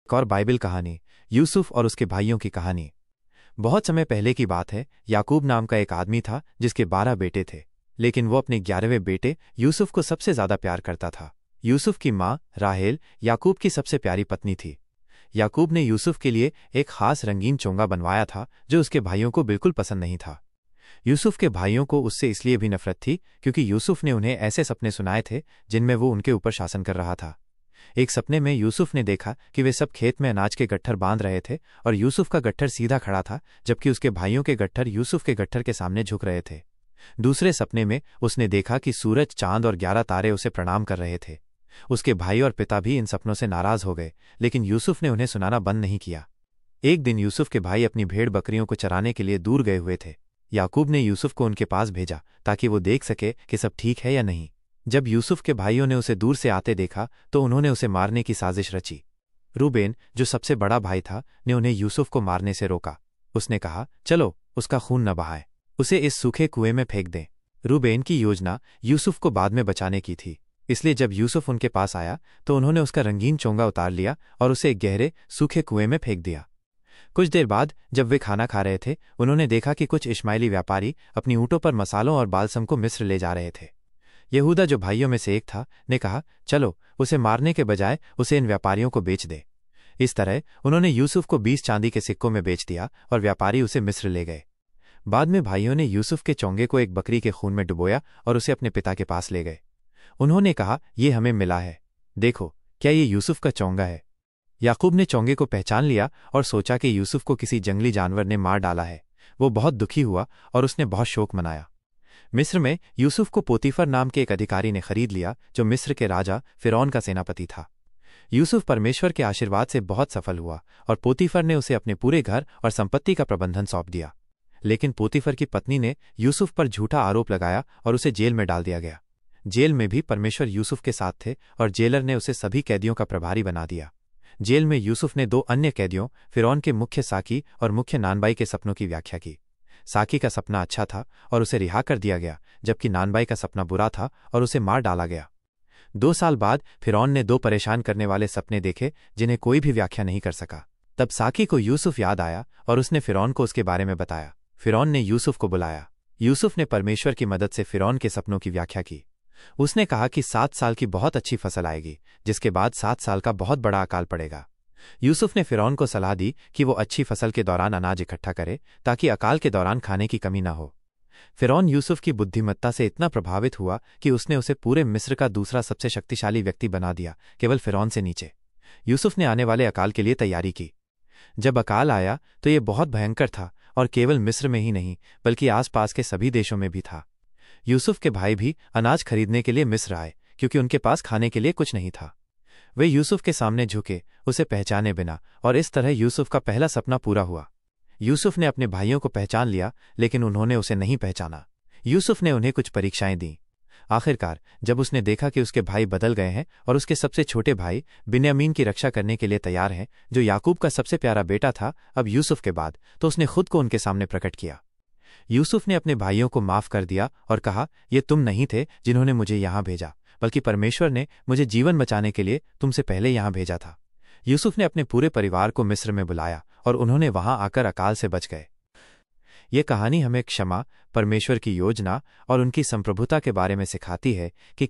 एक और बाइबल कहानी, यूसुफ और उसके भाइयों की कहानी। बहुत समय पहले की बात है। याकूब नाम का एक आदमी था जिसके 12 बेटे थे, लेकिन वो अपने 11वें बेटे यूसुफ को सबसे ज्यादा प्यार करता था। यूसुफ की माँ राहेल याकूब की सबसे प्यारी पत्नी थी। याकूब ने यूसुफ के लिए एक खास रंगीन चोंगा बनवाया था जो उसके भाइयों को बिल्कुल पसंद नहीं था। यूसुफ के भाइयों को उससे इसलिए भी नफरत थी क्योंकि यूसुफ ने उन्हें ऐसे सपने सुनाए थे जिनमें वो उनके ऊपर शासन कर रहा था। एक सपने में यूसुफ ने देखा कि वे सब खेत में अनाज के गट्ठर बांध रहे थे और यूसुफ का गट्ठर सीधा खड़ा था, जबकि उसके भाइयों के गट्ठर यूसुफ के गट्ठर के सामने झुक रहे थे। दूसरे सपने में उसने देखा कि सूरज, चांद और 11 तारे उसे प्रणाम कर रहे थे। उसके भाई और पिता भी इन सपनों से नाराज हो गए, लेकिन यूसुफ ने उन्हें सुनाना बंद नहीं किया। एक दिन यूसुफ के भाई अपनी भेड़ बकरियों को चराने के लिए दूर गए हुए थे। याकूब ने यूसुफ को उनके पास भेजा ताकि वो देख सके कि सब ठीक है या नहीं। जब यूसुफ के भाइयों ने उसे दूर से आते देखा तो उन्होंने उसे मारने की साजिश रची। रूबेन, जो सबसे बड़ा भाई था, ने उन्हें यूसुफ को मारने से रोका। उसने कहा, चलो उसका खून न बहाएं, उसे इस सूखे कुएं में फेंक दें। रूबेन की योजना यूसुफ को बाद में बचाने की थी, इसलिए जब यूसुफ उनके पास आया तो उन्होंने उसका रंगीन चोंगा उतार लिया और उसे एक गहरे सूखे कुएं में फेंक दिया। कुछ देर बाद जब वे खाना खा रहे थे, उन्होंने देखा कि कुछ इश्माइली व्यापारी अपनी ऊँटों पर मसालों और बालसम को मिस्र ले जा रहे थे। यहूदा, जो भाइयों में से एक था, ने कहा, चलो उसे मारने के बजाय उसे इन व्यापारियों को बेच दे। इस तरह उन्होंने यूसुफ को 20 चांदी के सिक्कों में बेच दिया और व्यापारी उसे मिस्र ले गए। बाद में भाइयों ने यूसुफ के चोंगे को एक बकरी के खून में डुबोया और उसे अपने पिता के पास ले गए। उन्होंने कहा, ये हमें मिला है, देखो क्या ये यूसुफ का चोंगा है। याकूब ने चोंगे को पहचान लिया और सोचा कि यूसुफ को किसी जंगली जानवर ने मार डाला है। वो बहुत दुखी हुआ और उसने बहुत शोक मनाया। मिस्र में यूसुफ को पोतीफर नाम के एक अधिकारी ने खरीद लिया, जो मिस्र के राजा फिरौन का सेनापति था। यूसुफ परमेश्वर के आशीर्वाद से बहुत सफल हुआ और पोतीफर ने उसे अपने पूरे घर और संपत्ति का प्रबंधन सौंप दिया। लेकिन पोतीफर की पत्नी ने यूसुफ पर झूठा आरोप लगाया और उसे जेल में डाल दिया गया। जेल में भी परमेश्वर यूसुफ के साथ थे और जेलर ने उसे सभी कैदियों का प्रभारी बना दिया। जेल में यूसुफ ने 2 अन्य कैदियों, फिरौन के मुख्य साकी और मुख्य नानबाई के सपनों की व्याख्या की। साकी का सपना अच्छा था और उसे रिहा कर दिया गया, जबकि नानबाई का सपना बुरा था और उसे मार डाला गया। 2 साल बाद फिरौन ने 2 परेशान करने वाले सपने देखे जिन्हें कोई भी व्याख्या नहीं कर सका। तब साकी को यूसुफ याद आया और उसने फिरौन को उसके बारे में बताया। फिरौन ने यूसुफ को बुलाया। यूसुफ ने परमेश्वर की मदद से फिरौन के सपनों की व्याख्या की। उसने कहा कि 7 साल की बहुत अच्छी फसल आएगी, जिसके बाद 7 साल का बहुत बड़ा अकाल पड़ेगा। यूसुफ ने फिरौन को सलाह दी कि वो अच्छी फसल के दौरान अनाज इकट्ठा करे ताकि अकाल के दौरान खाने की कमी न हो। फिरौन यूसुफ की बुद्धिमत्ता से इतना प्रभावित हुआ कि उसने उसे पूरे मिस्र का दूसरा सबसे शक्तिशाली व्यक्ति बना दिया, केवल फिरौन से नीचे। यूसुफ ने आने वाले अकाल के लिए तैयारी की। जब अकाल आया तो ये बहुत भयंकर था और केवल मिस्र में ही नहीं बल्कि आसपास के सभी देशों में भी था। यूसुफ के भाई भी अनाज खरीदने के लिए मिस्र आए क्योंकि उनके पास खाने के लिए कुछ नहीं था। वे यूसुफ के सामने झुके, उसे पहचाने बिना, और इस तरह यूसुफ का पहला सपना पूरा हुआ। यूसुफ ने अपने भाइयों को पहचान लिया, लेकिन उन्होंने उसे नहीं पहचाना। यूसुफ ने उन्हें कुछ परीक्षाएं दी। आखिरकार जब उसने देखा कि उसके भाई बदल गए हैं और उसके सबसे छोटे भाई बिन्यामीन की रक्षा करने के लिए तैयार हैं, जो याकूब का सबसे प्यारा बेटा था अब यूसुफ के बाद, तो उसने खुद को उनके सामने प्रकट किया। यूसुफ ने अपने भाइयों को माफ कर दिया और कहा, ये तुम नहीं थे जिन्होंने मुझे यहाँ भेजा, बल्कि परमेश्वर ने मुझे जीवन बचाने के लिए तुमसे पहले यहाँ भेजा था। यूसुफ ने अपने पूरे परिवार को मिस्र में बुलाया और उन्होंने वहां आकर अकाल से बच गए। ये कहानी हमें क्षमा, परमेश्वर की योजना और उनकी संप्रभुता के बारे में सिखाती है कि